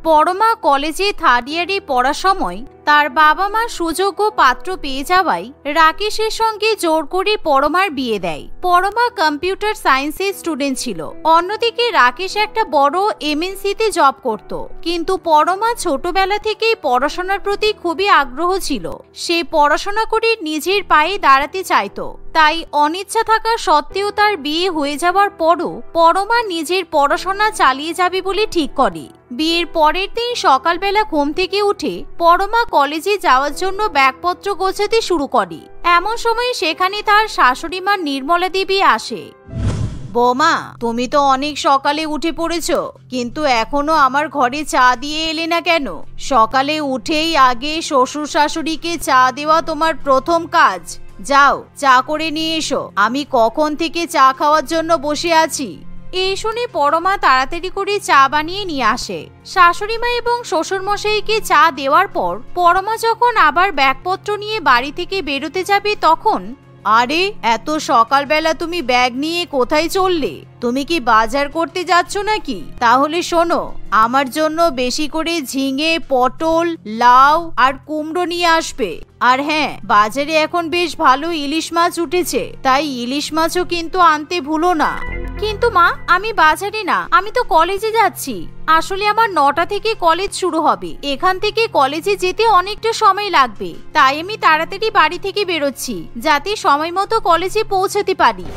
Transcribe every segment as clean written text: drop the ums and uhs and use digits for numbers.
পরমা কলেজে থার্ড ইয়ারে পড়ার সময় তার বাবা মা সুযোগ্য পাত্র পেয়ে যাওয়ায় রাকেশের সঙ্গে জোর করে পরমার বিয়ে দেয়। পরমা কম্পিউটার সায়েন্সের স্টুডেন্ট ছিল। অন্যদিকে রাকেশ একটা বড় এমএনসিতে জব করত। কিন্তু পরমা ছোটবেলা থেকেই পড়াশোনার প্রতি খুবই আগ্রহ ছিল। সে পড়াশোনা করে নিজের পায়ে দাঁড়াতে চাইতো। তাই অনিচ্ছা থাকা সত্ত্বেও তার বিয়ে হয়ে যাওয়ার পরও পরমা নিজের পড়াশোনা চালিয়ে যাবে বলে ঠিক করে। বিয়ের পরের দিন সকালবেলা ঘুম থেকে উঠে পরমা কলেজে যাওয়ার জন্য ব্যাগপত্র গোছাতে শুরু করে। এমন সময় সেখানে তার শাশুড়ি মা নির্মলা দেবী আসে। বৌমা, তুমি তো অনেক সকালে উঠে পড়েছ, কিন্তু এখনো আমার ঘরে চা দিয়ে এলে না কেন? সকালে উঠেই আগে শ্বশুর শাশুড়িকে চা দেওয়া তোমার প্রথম কাজ। যাও, চা করে নিয়ে এসো। আমি কখন থেকে চা খাওয়ার জন্য বসে আছি। এই শুনে পরমা তাড়াতাড়ি করে চা বানিয়ে নিয়ে আসে। শাশুড়িমা এবং শ্বশুরমশাইকে চা দেওয়ার পর পরমা যখন আবার ব্যাগপত্র নিয়ে বাড়ি থেকে বেরোতে যাবে তখন, আরে এত সকালবেলা তুমি ব্যাগ নিয়ে কোথায় চললে? তুমি কি বাজার করতে যাচ্ছ নাকি? তাহলে শোনো, আমার জন্য বেশি করে ঝিঙে, পটল, লাউ আর কুমড়ো নিয়ে আসবে। আর হ্যাঁ, বাজারে এখন বেশ ভালো ইলিশ মাছ উঠেছে, তাই ইলিশ মাছও কিন্তু আনতে ভুলো না। কিন্তু মা, আমি বাজারে না, আমি তো কলেজে যাচ্ছি। আসলে আমার 9টা থেকে কলেজ শুরু হবে। এখান থেকে কলেজে যেতে অনেকটা সময় লাগবে, তাই আমি তাড়াতাড়ি বাড়ি থেকে বেরোচ্ছি যাতে সময় মতো কলেজে পৌঁছাতে পারি।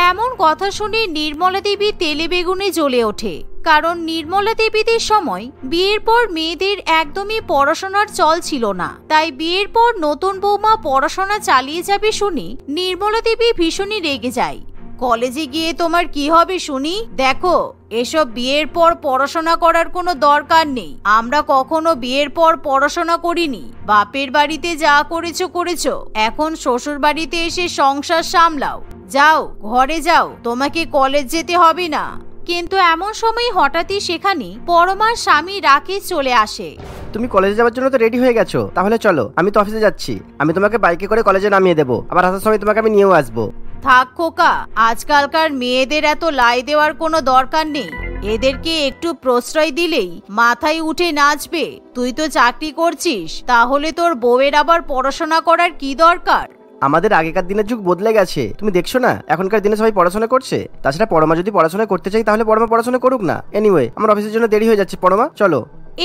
এমন কথা শুনে নির্মলা দেবী তেলে বেগুনে জ্বলে ওঠে। কারণ নির্মলা দেবীদের সময় বিয়ের পর মেয়েদের একদমই পড়াশোনার চল ছিল না। তাই বিয়ের পর নতুন বৌমা পড়াশোনা চালিয়ে যাবে শুনে নির্মলা দেবী ভীষণই রেগে যায়। কলেজে গিয়ে তোমার কি হবে শুনি? দেখো, এসব বিয়ের পর পড়াশোনা করার কোনো দরকার নেই। আমরা কখনো বিয়ের পর পড়াশোনা করিনি। বাপের বাড়িতে যা করেছো করেছো, এখন শ্বশুর বাড়িতে এসে সংসার সামলাও। যাও, ঘরে যাও, তোমাকে কলেজ যেতে হবে না। কিন্তু এমন সময় হঠাৎই সেখানে পরমার স্বামী রাকেশ চলে আসে। তুমি কলেজে যাওয়ার জন্য তো রেডি হয়ে গেছো, তাহলে চলো, আমি তো অফিসে যাচ্ছি। আমি তোমাকে বাইকে করে কলেজে নামিয়ে দেবো, আবার আসার সময় তোমাকে আমি নিয়েও আসবো। থাক খোকা, আজকালকার মেয়েদের এত লাই দেওয়ার কোনো দরকার নেই। এদেরকে একটু প্রশ্রয় দিলেই মাথায় উঠে নাচবে। তুই তো চাকরি করছিস, তাহলে তোর বউয়ের আবার পড়াশোনা করার কি দরকার? আমাদের আগেকার দিনের যুগ বদলে গেছে, তুমি দেখছো না এখনকার দিনে সবাই পড়াশোনা করছে। তাছাড়া পরমা যদি পড়াশোনা করতে চাই তাহলে পরমা পড়াশোনা করুক না। এনিওয়ে, আমার অফিসের জন্য দেরি হয়ে যাচ্ছে, পরমা চলো।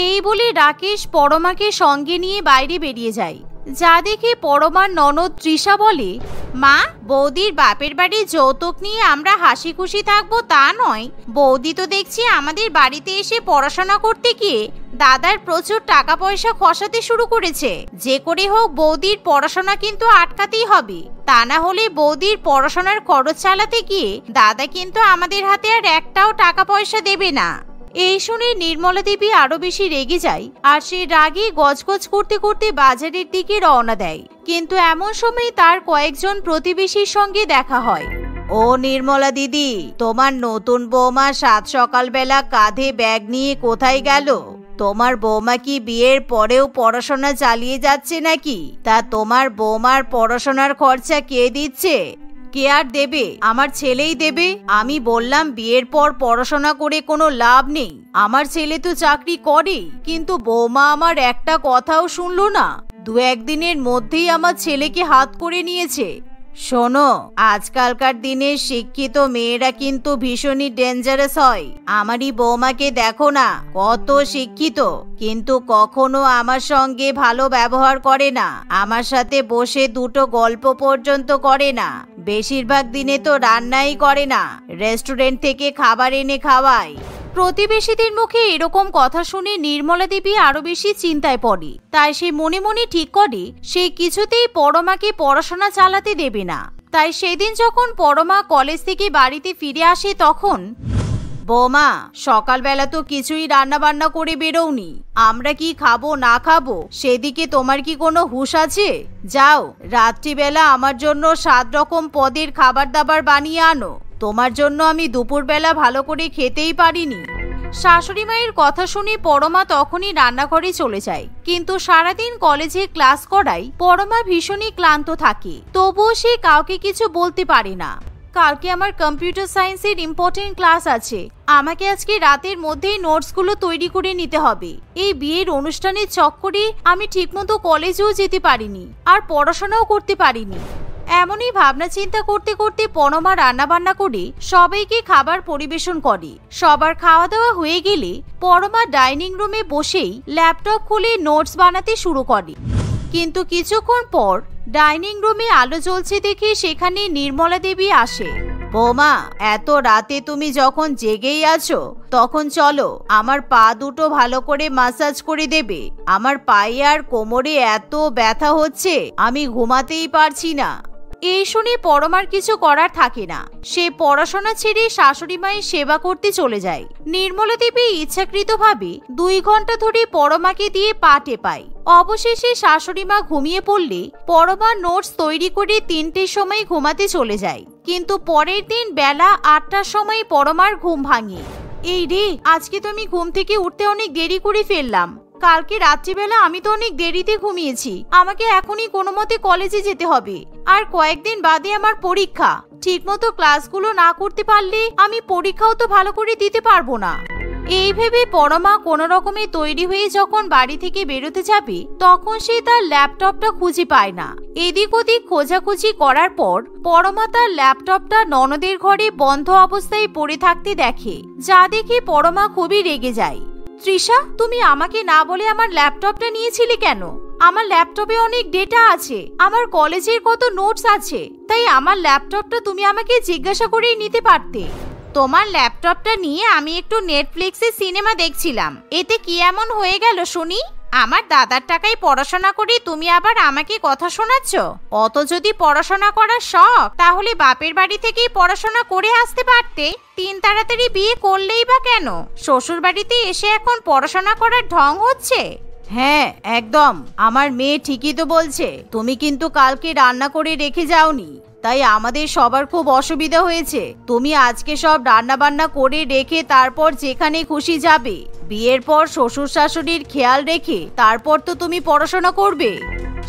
এই বলে রাকেশ পরমাকে সঙ্গে নিয়ে বাইরে বেরিয়ে যায়। যা দেখে পরমার ননদ তৃষা বলে, মা, বৌদির বাপের বাড়ির যৌতুক নিয়ে আমরা হাসি খুশি থাকবো তা নয়। বৌদি তো দেখছি আমাদের বাড়িতে এসে পড়াশোনা করতে গিয়ে দাদার প্রচুর টাকা পয়সা খসাতে শুরু করেছে। যে করে হোক বৌদির পড়াশোনা কিন্তু আটকাতেই হবে, তা না হলে বৌদির পড়াশোনার খরচ চালাতে গিয়ে দাদা কিন্তু আমাদের হাতে আর একটাও টাকা পয়সা দেবে না। এই শুনে নির্মলা দেবী আরো বেশি রেগে যায় আর সে রাগে গজগজ করতে করতে বাজারের দিকে রওনা দেয়। কিন্তু এমন সময় তার কয়েকজন প্রতিবেশীর সঙ্গে দেখা হয়। ও নির্মলা দিদি, তোমার নতুন বৌমা সাত সকালবেলা কাঁধে ব্যাগ নিয়ে কোথায় গেল? তোমার বৌমা কি বিয়ের পরেও পড়াশোনা চালিয়ে যাচ্ছে নাকি? তা তোমার বৌমার পড়াশোনার খরচা কে দিচ্ছে? কে আর দেবে? আমার ছেলেই দেবে। আমি বললাম বিয়ের পর পড়াশোনা করে কোনো লাভ নেই। আমার ছেলে তো চাকরি করে, কিন্তু বৌমা আমার একটা কথাও শুনলো না। 2-1 দিনের মধ্যেই আমার ছেলেকে হাত করে নিয়েছে। শোনো, আজকালকার দিনে শিক্ষিত মেয়েরা কিন্তু ভীষণই ডেঞ্জারাস হয়। আমারই বৌমাকে দেখো না, কত শিক্ষিত, কিন্তু কখনো আমার সঙ্গে ভালো ব্যবহার করে না। আমার সাথে বসে দুটো গল্প পর্যন্ত করে না। বেশিরভাগ দিনে তো রান্নাই করে না, রেস্টুরেন্ট থেকে খাবার এনে খাওয়ায়। প্রতিবেশীদের মুখে এরকম কথা শুনে নির্মলা দেবী আরো বেশি চিন্তায় পড়ে। তাই সে মনে মনে ঠিক করে সে কিছুতেই পরমাকে পড়াশোনা চালাতে দেবে না। তাই সেদিন যখন পরমা কলেজ থেকে বাড়িতে ফিরে আসে তখন, বৌমা, সকালবেলা তো কিছুই রান্না বান্না করে বেরোওনি। আমরা কি খাবো না খাবো সেদিকে তোমার কি কোনো হুঁশ আছে? যাও, রাত্রিবেলা আমার জন্য 7 রকম পদের খাবার দাবার বানিয়ে আনো। তোমার জন্য আমি দুপুরবেলা ভালো করে খেতেই পারিনি। শাশুড়ি মায়ের কথা শুনে পরমা তখনই রান্নাঘরে চলে যায়। কিন্তু সারাদিন কলেজে ক্লাস করায় পরমা ভীষণই ক্লান্ত থাকে, তবুও সে কাউকে কিছু বলতে পারে না। কালকে আমার কম্পিউটার সায়েন্সের ইম্পর্টেন্ট ক্লাস আছে। আমাকে আজকে রাতের মধ্যেই নোটসগুলো তৈরি করে নিতে হবে। এই বিয়ের অনুষ্ঠানের চক্করে আমি ঠিকমতো কলেজেও যেতে পারিনি, আর পড়াশোনাও করতে পারিনি। এমনই ভাবনা চিন্তা করতে করতে পরমা রান্না বান্না করে সবাইকে খাবার পরিবেশন করে। সবার খাওয়া দাওয়া হয়ে গেলে পরমা ডাইনিং রুমে বসেই ল্যাপটপ খুলে নোটস বানাতে শুরু করে। কিন্তু কিছুক্ষণ পর ডাইনিং রুমে আলো জ্বলছে দেখে সেখানে নির্মলা দেবী আসে। বৌমা, এত রাতে তুমি যখন জেগেই আছো তখন চলো আমার পা দুটো ভালো করে মাসাজ করে দেবে। আমার পায়ে আর কোমরে এত ব্যথা হচ্ছে, আমি ঘুমাতেই পারছি না। এই শুনে পরমার কিছু করার থাকে না। সে পড়াশোনা ছেড়ে শাশুড়ি মায়ের সেবা করতে চলে যায়। নির্মলা দেবী ইচ্ছাকৃতভাবে 2 ঘন্টা ধরে পরমাকে দিয়ে পা টেপায়। অবশেষে শাশুড়ি মা ঘুমিয়ে পড়লে পরমা নোটস তৈরি করে 3টের সময় ঘুমাতে চলে যায়। কিন্তু পরের দিন বেলা 8টার সময় পরমার ঘুম ভাঙে। এই রে, আজকে তো আমি ঘুম থেকে উঠতে অনেক দেরি করে ফেললাম। কালকে রাত্রিবেলা আমি তো অনেক দেরিতে ঘুমিয়েছি। আমাকে এখনই কোনো মতে কলেজে যেতে হবে, আর কয়েকদিন বাদে আমার পরীক্ষা। ঠিকমতো ক্লাসগুলো না করতে পারলে আমি পরীক্ষাও তো ভালো করে দিতে পারবো না। এই ভেবে পরমা কোনো রকমে তৈরি হয়ে যখন বাড়ি থেকে বেরোতে যাবে তখন সে তার ল্যাপটপটা খুঁজে পায় না। এদিক ওদিক খোঁজাখুঁজি করার পর পরমা তার ল্যাপটপটা ননদের ঘরে বন্ধ অবস্থায় পড়ে থাকতে দেখে, যা দেখে পরমা খুবই রেগে যায়। তৃষা, তুমি আমাকে না বলে আমার ল্যাপটপটা নিয়েছিলে কেন? আমার ল্যাপটপে অনেক ডেটা আছে, আমার কলেজের কত নোটস আছে, তাই আমার ল্যাপটপটা তুমি আমাকে জিজ্ঞাসা করেই নিতে পারতে। তোমার ল্যাপটপটা নিয়ে আমি একটু নেটফ্লিক্সে সিনেমা দেখছিলাম, এতে কি এমন হয়ে গেল শুনি? আমার দাদার টাকায় পড়াশোনা করে তুমি আবার আমাকে কথা শোনাচ্ছ? অত যদি পড়াশোনা করার শখ, তাহলে বাপের বাড়ি থেকেই পড়াশোনা করে আসতে পারতে। তাড়াতাড়ি বিয়ে করলেই বা কেন? শ্বশুর বাড়িতে এসে এখন পড়াশোনা করার ঢং হচ্ছে। হ্যাঁ, একদম, আমার মেয়ে ঠিকই তো বলছে। তুমি কিন্তু কালকে রান্না করে রেখে যাওনি, তাই আমাদের সবার খুব অসুবিধা হয়েছে। তুমি আজকে সব রান্না বান্না করে রেখে তারপর যেখানে খুশি যাবে। বিয়ের পর শ্বশুর শাশুড়ির খেয়াল রেখে তারপর তো তুমি পড়াশোনা করবে।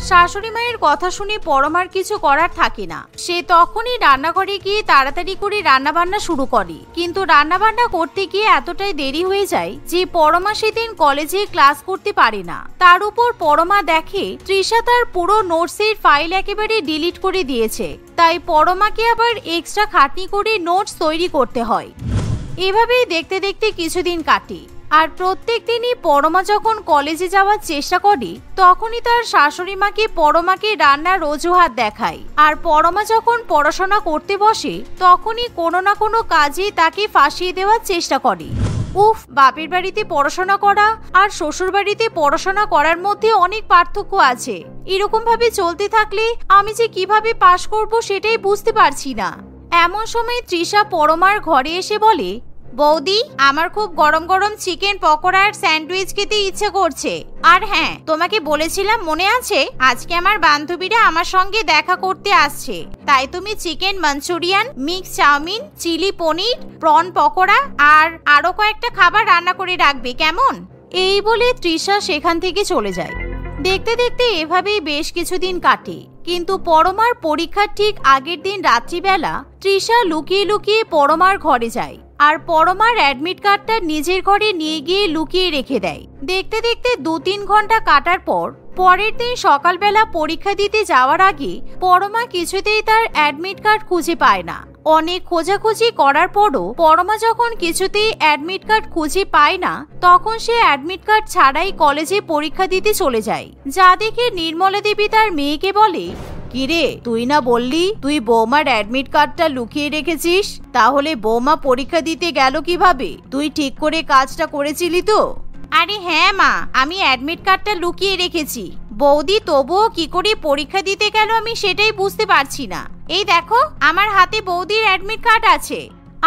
শাশুড়ি মায়ের কথা শুনে পরমার কিছু করার থাকে না। সে তখনই রান্নাঘরে গিয়ে তাড়াতাড়ি করে রান্না বান্না শুরু করে। কিন্তু রান্না বান্না করতে গিয়ে এতটাই দেরি হয়ে যায় যে পরমা সেদিন কলেজে ক্লাস করতে পারে না। তার উপর পরমা দেখে তৃষা তার পুরো নোটসের ফাইল একেবারে ডিলিট করে দিয়েছে, তাই পরমাকে আবার এক্সট্রা খাটনি করে নোটস তৈরি করতে হয়। এভাবেই দেখতে দেখতে কিছুদিন কাটে। আর প্রত্যেক দিনই পরমা যখন কলেজে যাওয়ার চেষ্টা করে তখনই তার শাশুড়ি মাকে পরমাকে রান্নার অজুহাত দেখায়। আর পরমা যখন পড়াশোনা করতে বসে তখনই কোনো না কোনো কাজে তাকে ফাঁসিয়ে দেওয়ার চেষ্টা করে। উফ, বাপের বাড়িতে পড়াশোনা করা আর শ্বশুর বাড়িতে পড়াশোনা করার মধ্যে অনেক পার্থক্য আছে। এরকম ভাবে চলতে থাকলে আমি যে কিভাবে পাশ করব সেটাই বুঝতে পারছি না। এমন সময় তৃষা পরমার ঘরে এসে বলে, বৌদি, আমার খুব গরম গরম চিকেন পকোড়া আর স্যান্ডউইচ খেতে ইচ্ছে করছে। আর হ্যাঁ, তোমাকে বলেছিলাম মনে আছে, আজকে আমার বান্ধবীরা আমার সঙ্গে দেখা করতে আসছে, তাই তুমি chicken manchurian, mix chowmein, chilli paneer, prawn pakora আর আরো কয়েকটা খাবার রান্না করে রাখবে, কেমন? এই বলে তৃষা সেখান থেকে চলে যায়। দেখতে দেখতে এভাবেই বেশ কিছুদিন কাটে। কিন্তু পরমার পরীক্ষার ঠিক আগের দিন রাত্রিবেলা তৃষা লুকিয়ে লুকিয়ে পরমার ঘরে যায় আর পরমার অ্যাডমিট কার্ডটা নিজের ঘরে নিয়ে গিয়ে লুকিয়ে রেখে দেয়। দেখতে দেখতে 2-3 ঘন্টা কাটার পর পরের দিন সকালবেলা পরীক্ষা দিতে যাওয়ার আগে পরমা কিছুতেই তার অ্যাডমিট কার্ড খুঁজে পায় না। অনেক খোঁজাখুঁজি করার পরও পরমা যখন কিছুতেই অ্যাডমিট কার্ড খুঁজে পায় না তখন সে অ্যাডমিট কার্ড ছাড়াই কলেজে পরীক্ষা দিতে চলে যায়। যা দেখে নির্মলা দেবী তার মেয়েকে বলে, কিরে, তুই না বললি তুই বৌমার অ্যাডমিট কার্ডটা লুকিয়ে রেখেছিস? তাহলে বৌমা পরীক্ষা দিতে গেল কিভাবে? তুই ঠিক করে কাজটা করেছিলি তো? আরে হ্যাঁ মা, আমি অ্যাডমিট কার্ডটা লুকিয়ে রেখেছি। বৌদি তবুও কি করে পরীক্ষা দিতে গেল আমি সেটাই বুঝতে পারছি না। এই দেখো, আমার হাতে বৌদির অ্যাডমিট কার্ড আছে।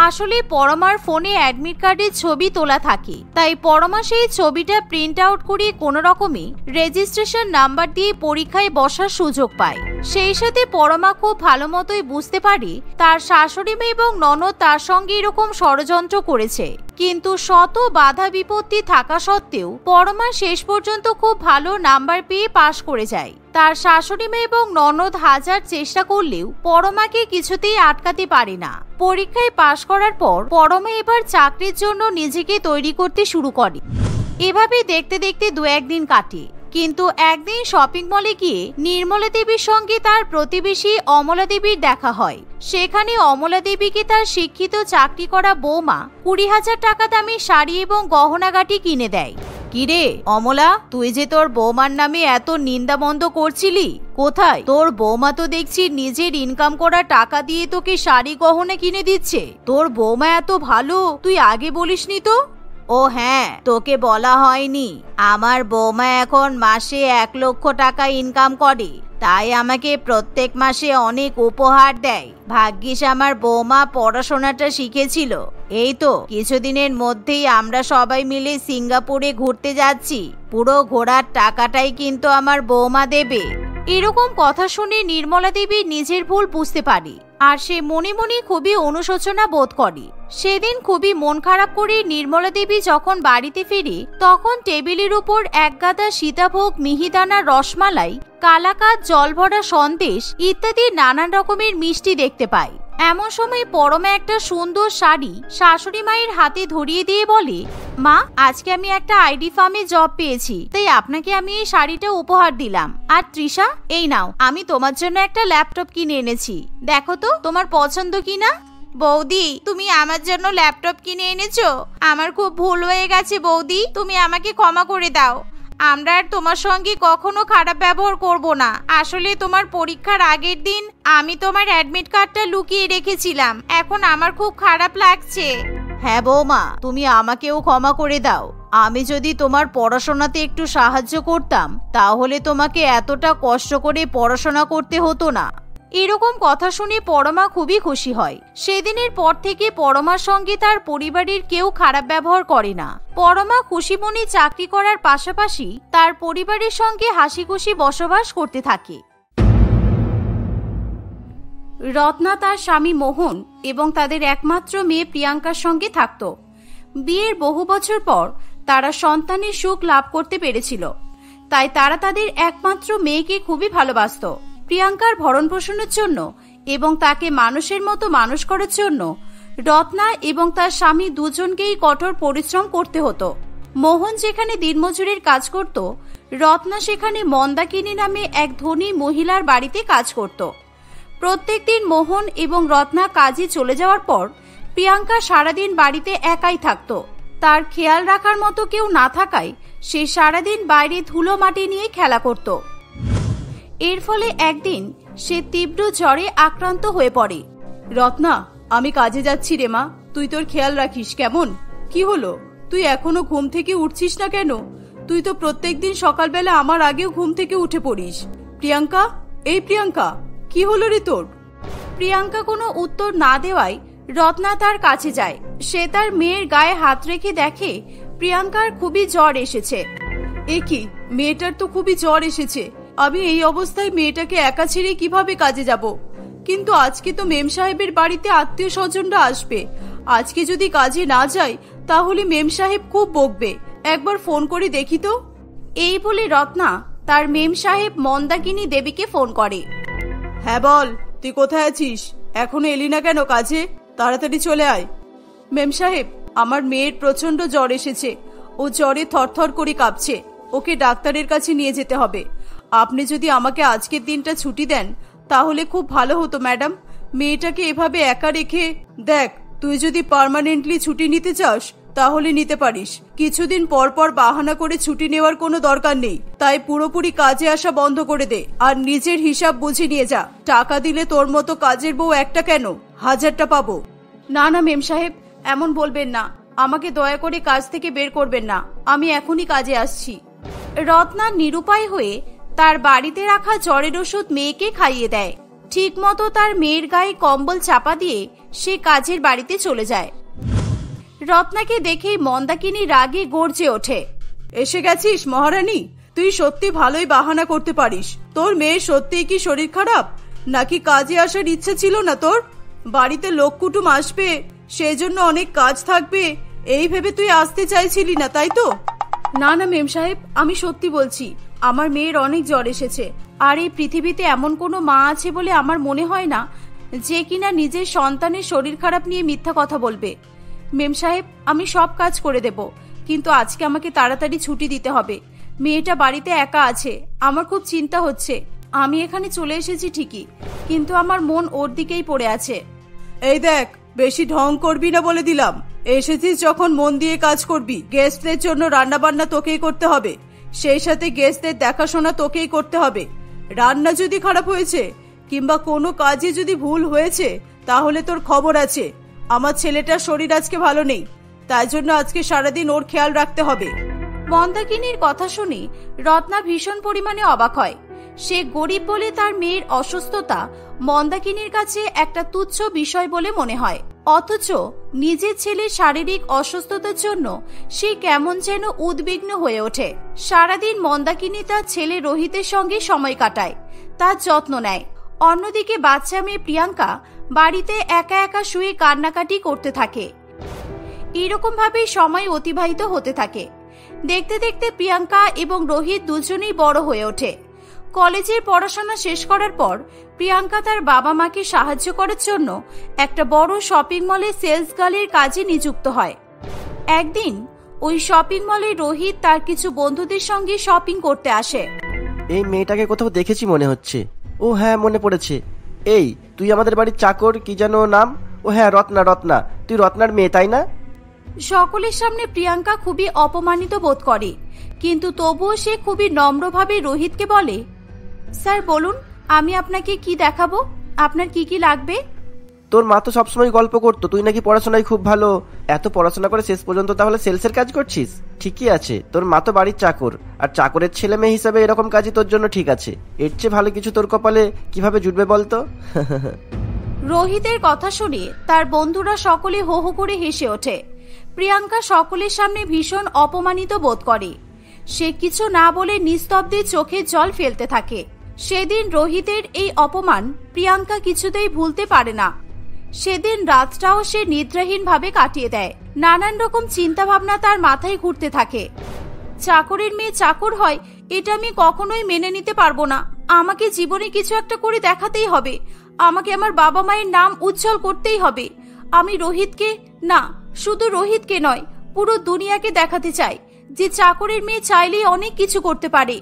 আসলে পরমার ফোনে অ্যাডমিট কার্ডের ছবি তোলা থাকে, তাই পরমা সেই ছবিটা প্রিন্ট আউট করে কোনো রকমে রেজিস্ট্রেশন নাম্বার দিয়ে পরীক্ষায় বসার সুযোগ পায়। সেই সাথে পরমা খুব ভালো মতোই বুঝতে পারে তার শাশুড়ি মেয়ে এবং ননদ তার সঙ্গে এরকম ষড়যন্ত্র করেছে। কিন্তু শত বাধা বিপত্তি থাকা সত্ত্বেও পরমা শেষ পর্যন্ত খুব ভালো নাম্বার পেয়ে পাশ করে যায়। তার শাশুড়ি মেয়ে এবং ননদ হাজার চেষ্টা করলেও পরমাকে কিছুতেই আটকাতে পারে না। পরীক্ষায় পাশ করার পর পরমা এবার চাকরির জন্য নিজেকে তৈরি করতে শুরু করে। এভাবে দেখতে দেখতে দু একদিন কাটে। কিন্তু একদিন শপিং মলে গিয়ে নির্মলা দেবীর সঙ্গে তার প্রতিবেশী অমলা দেবীর দেখা হয়। সেখানে অমলা দেবীকে তার শিক্ষিত চাকরি করা বৌমা 20,000 টাকা দামি শাড়ি এবং গহনাগাটি কিনে দেয়। কিরে অমলা, তুই যে তোর বৌমার নামে এত নিন্দামন্দ করছিলি, কোথায়? তোর বৌমা তো দেখছি নিজের ইনকাম করা টাকা দিয়ে তোকে শাড়ি গহনা কিনে দিচ্ছে। তোর বৌমা এত ভালো, তুই আগে বলিসনি তো? ও হ্যাঁ, তোকে বলা হয়নি, আমার বৌমা এখন মাসে 1 লক্ষ টাকা ইনকাম করে, তাই আমাকে প্রত্যেক মাসে অনেক উপহার দেয়। ভাগ্যিস আমার বৌমা পড়াশোনাটা শিখেছিল। এই তো কিছুদিনের মধ্যেই আমরা সবাই মিলে সিঙ্গাপুরে ঘুরতে যাচ্ছি, পুরো ঘোরার টাকাটাই কিন্তু আমার বৌমা দেবে। এরকম কথা শুনে নির্মলা দেবী নিজের ভুল বুঝতে পারে আর সে মনে মনে খুবই অনুশোচনা বোধ করে। সেদিন খুবই মন খারাপ করে নির্মলা দেবী যখন বাড়িতে ফিরে তখন টেবিলের উপর এক গাদা সীতাভোগ, মিহিদানা, রসমালাই, কালাকাঁদ, জলভরা সন্দেশ ইত্যাদি নানান রকমের মিষ্টি দেখতে পায়। এমন সময় পরমা একটা সুন্দর শাড়ি শাশুড়ি মায়ের হাতে ধরিয়ে দিয়ে বলে, মা, আজকে আমি একটা আইডি ফার্মে জব পেয়েছি, তাই আপনাকে আমি এই শাড়িটা উপহার দিলাম। আর তৃষা, এই নাও, আমি তোমার জন্য একটা ল্যাপটপ কিনে এনেছি, দেখো তো তোমার পছন্দ কিনা। বৌদি, তুমি আমার জন্য ল্যাপটপ কিনে এনেছো? আমার খুব ভুল হয়ে গেছে বৌদি, তুমি আমাকে ক্ষমা করে দাও। আমরা আর তোমার সঙ্গে কখনো খারাপ ব্যবহার করব না। আসলে তোমার পরীক্ষার আগের দিন আমি তোমার অ্যাডমিট কার্ডটা লুকিয়ে রেখেছিলাম, এখন আমার খুব খারাপ লাগছে। হ্যাঁ বৌমা, তুমি আমাকেও ক্ষমা করে দাও। আমি যদি তোমার পড়াশোনাতে একটু সাহায্য করতাম তাহলে তোমাকে এতটা কষ্ট করে পড়াশোনা করতে হতো না। এরকম কথা শুনে পরমা খুবই খুশি হয়। সেদিনের পর থেকে পরমার সঙ্গে তার পরিবারের কেউ খারাপ ব্যবহার করে না। পরমা খুশি মনে চাকরি করার পাশাপাশি তার পরিবারের সঙ্গে হাসি খুশি বসবাস করতে থাকে। রত্না তার স্বামী মোহন এবং তাদের একমাত্র মেয়ে প্রিয়াঙ্কার সঙ্গে থাকত। বিয়ের বহু বছর পর তারা সন্তানের সুখ লাভ করতে পেরেছিল, তাই তারা তাদের একমাত্র মেয়েকে খুবই ভালোবাসত। প্রিয়াঙ্কার ভরণ পোষণের জন্য এবং তাকে মানুষের মতো মানুষ করার জন্য রত্না এবং তার স্বামী দুজনকেই কঠোর পরিশ্রম করতে হতো। মোহন যেখানে দিনমজুরের কাজ করত, রত্না সেখানে মন্দাকিনী নামে এক ধনী মহিলার বাড়িতে কাজ করত। প্রত্যেকদিন মোহন এবং রত্না কাজে চলে যাওয়ার পর প্রিয়াঙ্কা সারাদিন বাড়িতে একাই থাকত। তার খেয়াল রাখার মতো কেউ না থাকায় সে সারাদিন বাইরে ধুলো মাটি নিয়ে খেলা করত। এর ফলে একদিন সে তীব্র জ্বরে আক্রান্ত হয়ে পড়ে। রত্না, আমি কাজে যাচ্ছি রে মা, তুই তোর খেয়াল রাখিস কেমন? কি হলো, তুই এখনো ঘুম থেকে উঠছিস না কেন? তুই তো প্রত্যেকদিন সকালবেলা আমার আগেও ঘুম থেকে উঠে পড়িস। প্রিয়াঙ্কা, এই প্রিয়াঙ্কা, কি হলো রে তোর? প্রিয়াঙ্কা কোনো উত্তর না দেওয়ায় রত্না তার কাছে যায়। সে তার মেয়ের গায়ে হাত রেখে দেখে প্রিয়াঙ্কার খুবই জ্বর এসেছে। এ কি, মেয়েটার তো খুবই জ্বর এসেছে। আমি এই অবস্থায় মেয়েটাকে একা ছেড়ে কিভাবে কাজে যাব? কিন্তু আজকে তো মেম সাহেবের বাড়িতে আত্মীয় স্বজনরা আসবে। আজকে যদি কাজে না যাই তাহলে মেম সাহেব খুব বকবে। একবার ফোন করে দেখি তো। এই বলে রত্না তার মেম সাহেব মন্দাকিনী দেবীকে ফোন করে। হ্যাঁ বল, তুই কোথায় আছিস? এখনো এলি না কেন কাজে? তাড়াতাড়ি চলে আয়। মেম সাহেব, আমার মেয়ের প্রচন্ড জ্বর এসেছে, ও জ্বরে থরথর করে কাঁপছে, ওকে ডাক্তারের কাছে নিয়ে যেতে হবে। আপনি যদি আমাকে আজকের দিনটা ছুটি দেন তাহলে খুব ভালো হতো ম্যাডাম। মেয়েটাকে এভাবে একা রেখে, দেখ, তুই যদি পার্মানেন্টলি ছুটি নিতে চাস তাহলে নিতে পারিস। কিছুদিন পর পর বাহানা করে ছুটি নেওয়ার কোনো দরকার নেই। তাই পুরোপুরি কাজে আসা বন্ধ করে দে আর নিজের হিসাব বুঝে নিয়ে যা। টাকা দিলে তোর মতো কাজের বউ একটা কেন, 1000টা পাবো। না না মেম সাহেব, এমন বলবেন না। আমাকে দয়া করে কাজ থেকে বের করবেন না, আমি এখনই কাজে আসছি। রত্না নিরুপায় হয়ে তার বাড়িতে রাখা জ্বরের ওষুধ মেয়েকে খাইয়ে দেয়। ঠিক মতো তার মেয়ের গায়ে কম্বল চাপা দিয়ে সে কাজের বাড়িতে চলে যায়। রত্নাকে দেখেই মন্দাকিনী রাগে গর্জে ওঠে। এসে গেছিস মহারানী? তুই সত্যি ভালোই বাহানা করতে পারিস। তোর মেয়ের সত্যিই কি শরীর খারাপ, নাকি কাজে আসার ইচ্ছে ছিল না তোর? বাড়িতে লোক কুটুম আসবে, সেই জন্য অনেক কাজ থাকবে, এই ভেবে তুই আসতে চাইছিলি না, তাই তো? না না মেম সাহেব, আমি সত্যি বলছি, আমার মেয়ের অনেক জ্বর এসেছে। আর এই পৃথিবীতে এমন কোনো মা আছে বলে আমার মনে হয় না যে কিনা নিজের সন্তানের শরীর খারাপ নিয়ে মিথ্যা কথা বলবে। মেম সাহেব, আমি সব কাজ করে দেব, কিন্তু আজকে আমাকে তাড়াতাড়ি ছুটি দিতে হবে। মেয়েটা বাড়িতে একা আছে, আমার খুব চিন্তা হচ্ছে। আমি এখানে চলে এসেছি ঠিকই, কিন্তু আমার মন ওর দিকেই পড়ে আছে। এই দেখ, বেশি ঢং করবি না বলে দিলাম। এসেছিস যখন মন দিয়ে কাজ করবি। গেস্টদের জন্য রান্না বান্না তোকেই করতে হবে, সেই সাথে গেস্টদের দেখাশোনা তোকেই করতে হবে। রান্না যদি খারাপ হয়েছে কিংবা কোনো কাজে যদি ভুল হয়েছে তাহলে তোর খবর আছে। আমার ছেলেটার শরীর আজকে ভালো নেই, তাই জন্য আজকে সারাদিন ওর খেয়াল রাখতে হবে। মন্দাকিনীর কথা শুনে রত্না ভীষণ পরিমাণে অবাক হয়। সে গরিব বলে তার মেয়ের অসুস্থতা মন্দাকিনীর কাছে একটা তুচ্ছ বিষয় বলে মনে হয়, অথচ নিজের ছেলের শারীরিক অসুস্থতার জন্য সে কেমন যেন উদ্বিগ্ন হয়ে ওঠে। সারাদিন মন্দাকিনী তার ছেলে রোহিতের সঙ্গে সময় কাটায়, তার যত্ন নেয়। অন্যদিকে বাচ্চা মেয়ে প্রিয়াঙ্কা বাড়িতে একা একা শুয়ে কান্নাকাটি করতে থাকে। এরকম ভাবেই সময় অতিবাহিত হতে থাকে। দেখতে দেখতে প্রিয়াঙ্কা এবং রোহিত দুজনেই বড় হয়ে ওঠে। কলেজের পড়াশোনা শেষ করার পর প্রিয়াঙ্কা তার বাবা মাকে সাহায্য করার জন্য একটা বড় শপিং মলে সেলস গার্লের কাজে নিযুক্ত হয়। একদিন ওই শপিং মলে রোহিত তার কিছু বন্ধুদের সঙ্গে শপিং করতে আসে। এই মেয়েটাকে কোথাও দেখেছি মনে হচ্ছে। ও হ্যাঁ, মনে পড়েছে। এই, তুই আমাদের বাড়ির চাকর, কি যেন নাম? ও হ্যাঁ, রত্না। রত্না, তুই রত্নার মেয়ে তাই না? সকলের সামনে প্রিয়াঙ্কা খুবই অপমানিত বোধ করে, কিন্তু তবুও সে খুবই নম্রভাবে রোহিতকে বলে, স্যার বলুন, আমি আপনাকে কি দেখাবো? আপনার কি কি লাগবে? তোর মা তো সবসময় গল্প করতো তুই নাকি পড়াশোনায় খুব ভালো। এত পড়াশোনা করে শেষ পর্যন্ত তাহলে সেলসের কাজ করছিস? ঠিকই আছে, তোর মা তো বাড়ির চাকর, আর চাকরের ছেলে মেয়ে হিসাবে এরকম কাজই তোর জন্য ঠিক আছে। এর চেয়ে ভালো কিছু তোর কপালে কিভাবে জুটবে বলতো? রোহিতের কথা শুনে তার বন্ধুরা সকলে হো হো করে হেসে ওঠে। প্রিয়াঙ্কা সকলের সামনে ভীষণ অপমানিত বোধ করে। সে কিছু না বলে নিস্তব্ধে চোখে জল ফেলতে থাকে। সেদিন রোহিতের এই অপমান প্রিয়াঙ্কা কিছুতেই ভুলতে পারে না। সেদিন রাতটাও সে নিদ্রাহীন ভাবে কাটিয়ে দেয়। নানান রকম চিন্তা ভাবনা তার মাথায় ঘুরতে থাকে। চাকরের মেয়ে চাকর হয়, এটা আমি কখনোই মেনে নিতে পারবো না। আমাকে জীবনে কিছু একটা করে দেখাতেই হবে। আমাকে আমার বাবা মায়ের নাম উজ্জ্বল করতেই হবে। আমি রোহিতকে, না শুধু রোহিতকে নয়, পুরো দুনিয়াকে দেখাতে চাই যে চাকরের মেয়ে চাইলেই অনেক কিছু করতে পারে।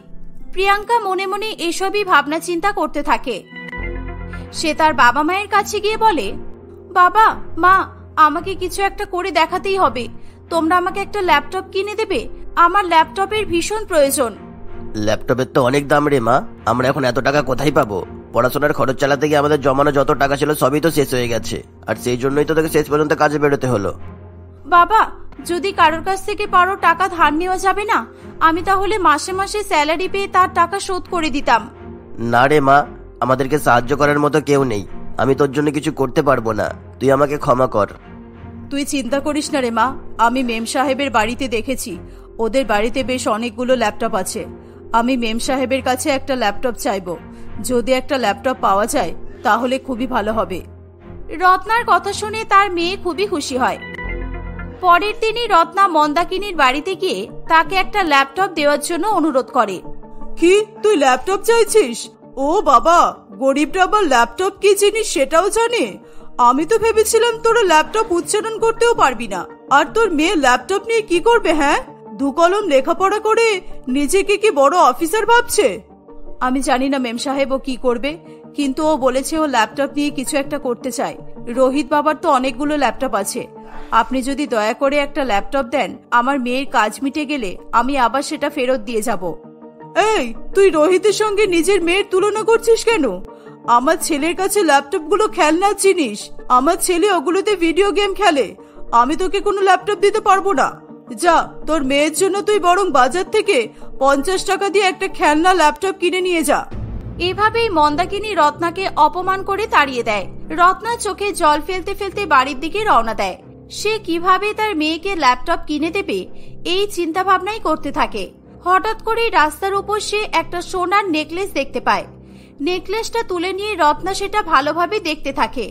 প্রিয়াঙ্কা মনে মনে এসবই ভাবনা চিন্তা করতে থাকে। সে তার বাবা মায়ের কাছে গিয়ে বলে, বাবা মা, আমাকে কিছু একটা করে দেখাতেই হবে। তোমরা আমাকে একটা ল্যাপটপ কিনে দেবে? আমার ল্যাপটপের ভীষণ প্রয়োজন। ল্যাপটপের তো অনেক দাম রে মা, আমরা এখন এত টাকা কোথায় পাবো? পড়াশোনার খরচ চালাতে গিয়ে আমাদের জমানো যত টাকা ছিল সবই তো শেষ হয়ে গেছে, আর সেই জন্যই তো তোকে শেষ পর্যন্ত কাজে বেরোতে হলো। বাবা, যদি কারোর কাছ থেকে পারো টাকা ধার নেওয়া যাবে না? আমি তাহলে মাসে মাসে স্যালারি পেয়ে তার টাকা শোধ করে দিতাম। না রে মা, আমাদেরকে সাহায্য করার মতো কেউ নেই। আমি তোর জন্য কিছু করতে পারবো না, তুই আমাকে ক্ষমা কর। তুই চিন্তা করিস না রে মা, আমি মেম সাহেবের বাড়িতে দেখেছি, ওদের বাড়িতে বেশ অনেকগুলো ল্যাপটপ আছে। আমি মেম সাহেবের কাছে একটা ল্যাপটপ চাইবো। যদি একটা ল্যাপটপ পাওয়া যায় তাহলে খুবই ভালো হবে। রত্নার কথা শুনে তার মেয়ে খুবই খুশি হয়। পরের দিনই রত্না মন্দাকিনীর বাড়িতে গিয়ে তাকে একটা ল্যাপটপ দেওয়ার জন্য অনুরোধ করে। কি, তুই ল্যাপটপ চাইছিস? ও বাবা, গরিবরা আবার ল্যাপটপ কি জিনিস সেটাও জানে? আমি তো ভেবেছিলাম তোরা ল্যাপটপ উচ্চারণ করতেও পারবি না। আর তোর মেয়ে ল্যাপটপ নিয়ে কি করবে? হ্যাঁ, দু কলম লেখাপড়া করে নিজেকে কি বড় অফিসার ভাবছে? আমি জানি না মেম সাহেব ও কি করবে, কিন্তু ও বলেছে ও ল্যাপটপ নিয়ে কিছু একটা করতে চায়। রোহিত বাবার তো অনেকগুলো ল্যাপটপ আছে। আপনি যদি দয়া করে একটা ল্যাপটপ দেন, আমার মেয়ের কাজ মিটে গেলে আমি আবার সেটা ফেরত দিয়ে যাব। এই, তুই রোহিতের সঙ্গে নিজের মেয়ের তুলনা করছিস কেন? আমার ছেলের কাছে ল্যাপটপগুলো খেলনার জিনিস। আমার ছেলে ওগুলোতে ভিডিও গেম খেলে। আমি তোকে কোনো ল্যাপটপ দিতে পারবো না। যা, তোর মেয়ের জন্য তুই বরং বাজার থেকে 50 টাকা দিয়ে একটা খেলনা ল্যাপটপ কিনে নিয়ে যা। এভাবেই মন্দাকিনী রত্নাকে অপমান করে তাড়িয়ে দেয়। রত্না চোখে জল ফেলতে ফেলতে বাড়ির দিকে রওনা দেয়। সে কিভাবে তার মেয়েকে ল্যাপটপ কিনে দেবে এই চিন্তা ভাবনাই করতে থাকে। হঠাৎ করেই রাস্তার উপর সে একটা সোনার নেকলেস দেখতে পায়। নেকলেসটা তুলে নিয়ে রত্না সেটা ভালোভাবে দেখতে থাকে।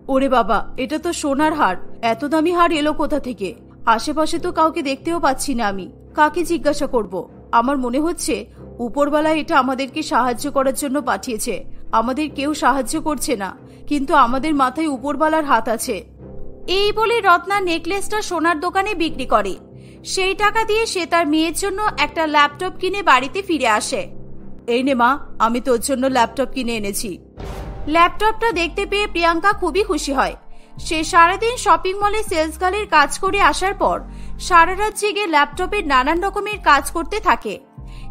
ওরে বাবা, এটা তো সোনার হার। এত দামি হার এলো কোথা থেকে? আশেপাশে তো কাউকে দেখতেও পাচ্ছি না। আমি কাকে জিজ্ঞাসা করব? আমার মনে হচ্ছে উপরওয়ালা এটা আমাদেরকে সাহায্য করার জন্য পাঠিয়েছে। আমাদের কেউ সাহায্য করছে না, কিন্তু আমাদের মাথায় উপরওয়ালার হাত আছে। এই বলে রত্না নেকলেসটা সোনার দোকানে বিক্রি করে। সেই টাকা দিয়ে সে তার মেয়ের জন্য একটা ল্যাপটপ কিনে বাড়িতে ফিরে আসে। এই নে মা, আমি তোর জন্য ল্যাপটপ কিনে এনেছি। ল্যাপটপটা দেখতে পেয়ে প্রিয়াঙ্কা খুবই খুশি হয়। সে সারাদিন শপিং মলে সেলস গার্লের কাজ করে আসার পর সারা রাত জেগে ল্যাপটপের নানান রকমের কাজ করতে থাকে।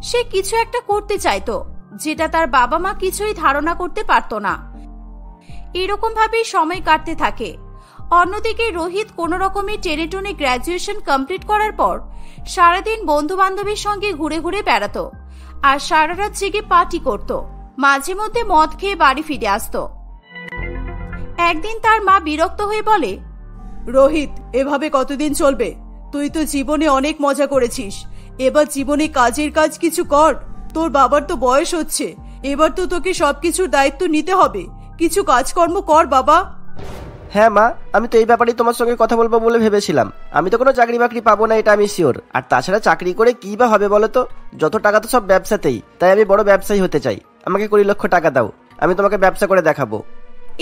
সে কিছু একটা করতে চাইতো, যেটা তার বাবা মা কিছুই ধারণা করতে পারত না। এরকম ভাবেই সময় কাটতে থাকে। অন্যদিকে রোহিত কোনো রকমে টেনে টুনে গ্র্যাজুয়েশন কমপ্লিট করার পর সারাদিন বন্ধু বান্ধবের সঙ্গে ঘুরে ঘুরে বেড়াতো আর সারা রাত জেগে পার্টি করত। মাঝে মধ্যে মদ খেয়ে বাড়ি ফিরে আসতো। একদিন তার মা বিরক্ত হয়ে বলে, রোহিত, এভাবে কতদিন চলবে? তুই তো জীবনে অনেক মজা করেছিস, এবার জীবনে কাজের কাজ কিছু কর। তোর বাবার তো বয়স হচ্ছে, এবার তো তোকে সবকিছুর দায়িত্ব নিতে হবে। কিছু কাজকর্ম কর বাবা। হ্যাঁ মা, আমি তো এই ব্যাপারেই তোমার সঙ্গে কথা বলবো বলে ভেবেছিলাম। আমি তো কোনো চাকরি বাকরি পাবো না, এটা আমি শিওর। আর তাছাড়া চাকরি করে কি বা হবে বলো তো? যত টাকা তো সব ব্যবসাতেই। তাই আমি বড় ব্যবসায়ী হতে চাই। আমাকে 20 লক্ষ টাকা দাও, আমি তোমাকে ব্যবসা করে দেখাবো।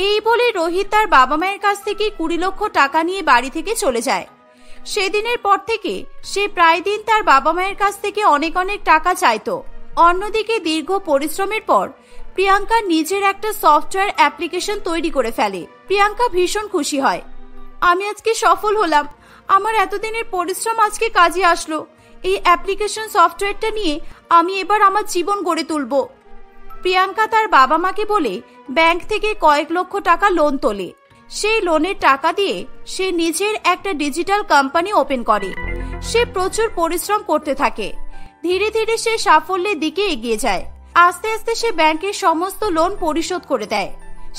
এই বলে রোহিত তার বাবা মায়ের কাছ থেকে 20 লক্ষ টাকা নিয়ে বাড়ি থেকে চলে যায়। সেদিনের পর থেকে সে প্রায় দিন তার বাবা মায়ের কাছ থেকে অনেক অনেক টাকা চাইতো। অন্যদিকে দীর্ঘ পরিশ্রমের পর প্রিয়াঙ্কা নিজের একটা সফটওয়্যার অ্যাপ্লিকেশন তৈরি করে ফেলে। প্রিয়াঙ্কা ভীষণ খুশি হয়। আমি আজকে সফল হলাম, আমার এতদিনের পরিশ্রম আজকে কাজে আসলো। এই অ্যাপ্লিকেশন সফটওয়্যারটা নিয়ে আমি এবার আমার জীবন গড়ে তুলব। প্রিয়াঙ্কা তার বাবা মাকে বলে ব্যাংক থেকে কয়েক লক্ষ টাকা লোন তোলে। সেই লোনের টাকা দিয়ে সে নিজের একটা ডিজিটাল কোম্পানি ওপেন করে। সে প্রচুর পরিশ্রম করতে থাকে। ধীরে ধীরে সে সাফল্যের দিকে এগিয়ে যায়। আস্তে আস্তে সে ব্যাংকের সমস্ত লোন পরিশোধ করে দেয়।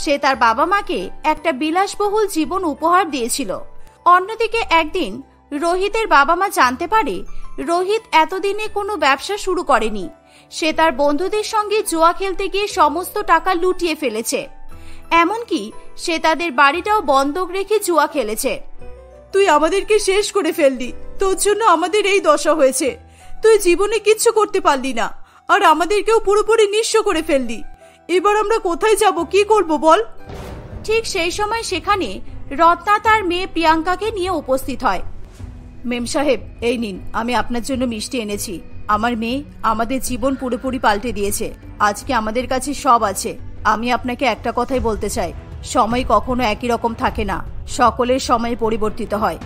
সে তার বাবা মাকে একটা বিলাসবহুল জীবন উপহার দিয়েছিল। অন্যদিকে একদিন রোহিতের বাবা মা জানতে পারে রোহিত এতদিনে কোনো ব্যবসা শুরু করেনি। সে তার বন্ধুদের সঙ্গে জুয়া খেলতে গিয়ে সমস্ত টাকা লুটিয়ে ফেলেছে। এমনকি সে তাদের বাড়িটাও বন্ধক রেখে জুয়া খেলেছে। তুই আমাদেরকে শেষ করে ফেললি। তোর জন্য আমাদের এই দশা হয়েছে। তুই জীবনে কিচ্ছু করতে পারলি না, আর আমাদেরকেও পুরোপুরি নিঃস্ব করে ফেললি। এবার আমরা কোথায় যাব, কি করব বল? ঠিক সেই সময় সেখানে রত্না তার মেয়ে প্রিয়াঙ্কাকে নিয়ে উপস্থিত হয়। মেম সাহেব, এই নিন, আমি আপনার জন্য মিষ্টি এনেছি। আমার মেয়ে আমাদের জীবন পুরোপুরি পাল্টে দিয়েছে। আজকে আমাদের কাছে সব আছে। আমি আপনাকে একটা কথাই বলতে চাই, সময় কখনো একই রকম থাকে না, সকলের সময় পরিবর্তিত হয়।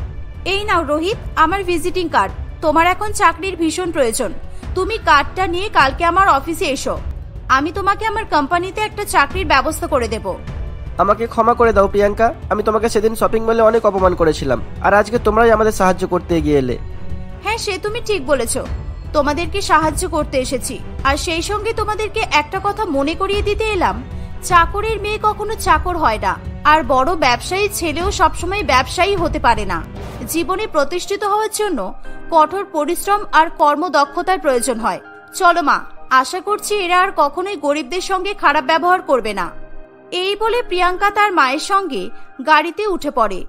এই নাও রোহিত, আমার ভিজিটিং কার্ড। তোমার এখন চাকরির ভীষণ প্রয়োজন। তুমি কার্ডটা নিয়ে কালকে আমার অফিসে এসো। আমি তোমাকে আমার কোম্পানিতে একটা চাকরির ব্যবস্থা করে দেব। আমাকে ক্ষমা করে দাও প্রিয়াঙ্কা, আমি তোমাকে সেদিন শপিং মলে অনেক অপমান করেছিলাম, আর আজকে তোমরাই আমাদের সাহায্য করতে এগিয়ে এলে। হ্যাঁ, সে তুমি ঠিক বলেছো। তোমাদেরকে সাহায্য করতে এসেছি, আর সেই সঙ্গে তোমাদেরকে একটা কথা মনে করিয়ে দিতে এলাম, চাকরের মেয়ে কখনো চাকর হয় না, আর বড় ব্যবসায়ী ছেলেও সবসময় ব্যবসায়ী হতে পারে না। জীবনে প্রতিষ্ঠিত হওয়ার জন্য কঠোর পরিশ্রম আর কর্মদক্ষতার প্রয়োজন হয়। চলো মা, আশা করছি এরা আর কখনোই গরিবদের সঙ্গে খারাপ ব্যবহার করবে না। এই বলে প্রিয়াঙ্কা তার মায়ের সঙ্গে গাড়িতে উঠে পড়ে।